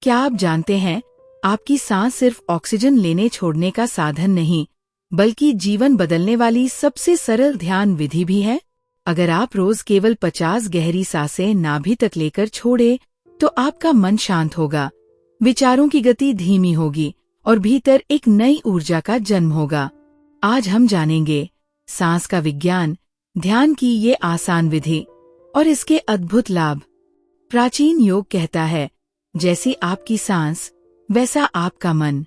क्या आप जानते हैं, आपकी सांस सिर्फ ऑक्सीजन लेने छोड़ने का साधन नहीं, बल्कि जीवन बदलने वाली सबसे सरल ध्यान विधि भी है। अगर आप रोज केवल 50 गहरी सांसें नाभि तक लेकर छोड़े, तो आपका मन शांत होगा, विचारों की गति धीमी होगी और भीतर एक नई ऊर्जा का जन्म होगा। आज हम जानेंगे सांस का विज्ञान, ध्यान की ये आसान विधि और इसके अद्भुत लाभ। प्राचीन योग कहता है, जैसी आपकी सांस वैसा आपका मन।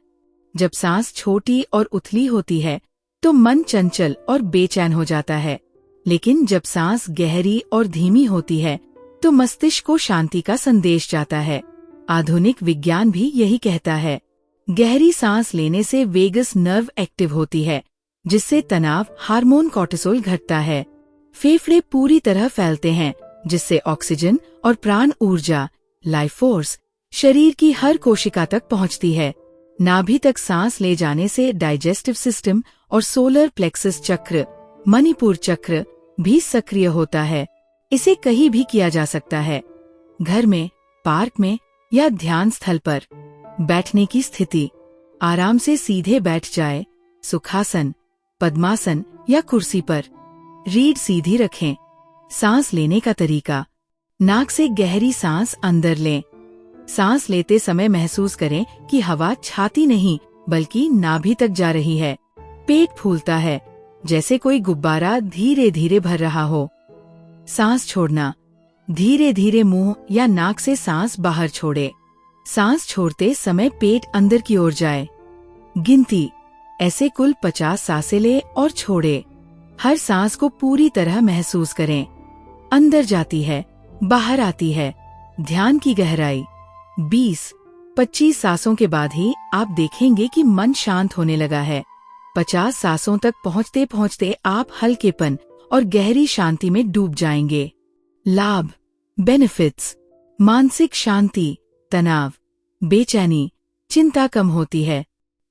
जब सांस छोटी और उथली होती है तो मन चंचल और बेचैन हो जाता है, लेकिन जब सांस गहरी और धीमी होती है तो मस्तिष्क को शांति का संदेश जाता है। आधुनिक विज्ञान भी यही कहता है। गहरी सांस लेने से वेगस नर्व एक्टिव होती है, जिससे तनाव हार्मोन कॉर्टिसोल घटता है। फेफड़े पूरी तरह फैलते हैं, जिससे ऑक्सीजन और प्राण ऊर्जा, लाइफ फोर्स, शरीर की हर कोशिका तक पहुंचती है। नाभि तक सांस ले जाने से डाइजेस्टिव सिस्टम और सोलर प्लेक्सस चक्र, मणिपुर चक्र भी सक्रिय होता है। इसे कहीं भी किया जा सकता है, घर में, पार्क में या ध्यान स्थल पर। बैठने की स्थिति, आराम से सीधे बैठ जाए, सुखासन, पद्मासन या कुर्सी पर। रीढ़ सीधी रखें। सांस लेने का तरीका, नाक से गहरी सांस अंदर लें। सांस लेते समय महसूस करें कि हवा छाती नहीं बल्कि नाभि तक जा रही है। पेट फूलता है, जैसे कोई गुब्बारा धीरे धीरे भर रहा हो। सांस छोड़ना, धीरे धीरे मुंह या नाक से सांस बाहर छोड़े। सांस छोड़ते समय पेट अंदर की ओर जाए। गिनती, ऐसे कुल 50 सांसें ले और छोड़े। हर सांस को पूरी तरह महसूस करें। अंदर जाती है, बाहर आती है। ध्यान की गहराई, 20-25 सांसों के बाद ही आप देखेंगे कि मन शांत होने लगा है। 50 सांसों तक पहुंचते पहुंचते आप हल्केपन और गहरी शांति में डूब जाएंगे। लाभ, बेनिफिट्स, मानसिक शांति, तनाव, बेचैनी, चिंता कम होती है।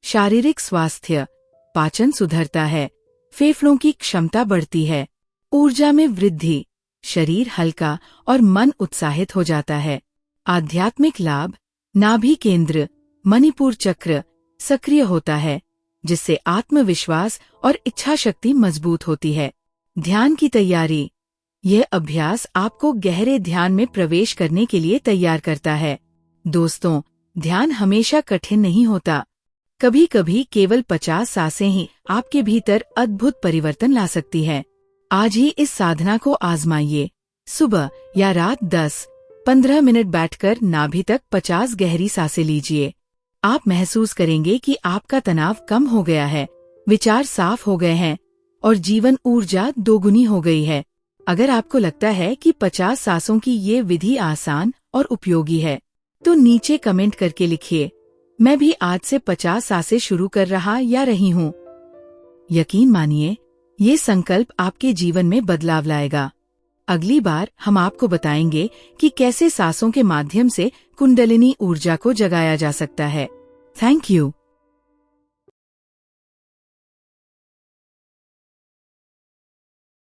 शारीरिक स्वास्थ्य, पाचन सुधरता है, फेफड़ों की क्षमता बढ़ती है। ऊर्जा में वृद्धि, शरीर हल्का और मन उत्साहित हो जाता है। आध्यात्मिक लाभ, नाभि केंद्र, मणिपुर चक्र सक्रिय होता है, जिससे आत्मविश्वास और इच्छा शक्ति मजबूत होती है। ध्यान की तैयारी, यह अभ्यास आपको गहरे ध्यान में प्रवेश करने के लिए तैयार करता है। दोस्तों, ध्यान हमेशा कठिन नहीं होता। कभी कभी केवल 50 सांसें ही आपके भीतर अद्भुत परिवर्तन ला सकती है। आज ही इस साधना को आजमाइए। सुबह या रात 10-15 मिनट बैठकर नाभि तक 50 गहरी सांसें लीजिए। आप महसूस करेंगे कि आपका तनाव कम हो गया है, विचार साफ हो गए हैं और जीवन ऊर्जा दोगुनी हो गई है। अगर आपको लगता है कि 50 सांसों की ये विधि आसान और उपयोगी है, तो नीचे कमेंट करके लिखिए, मैं भी आज से 50 सांसें शुरू कर रहा या रही हूँ। यकीन मानिए, ये संकल्प आपके जीवन में बदलाव लाएगा। अगली बार हम आपको बताएंगे कि कैसे सांसों के माध्यम से कुंडलिनी ऊर्जा को जगाया जा सकता है। Thank you.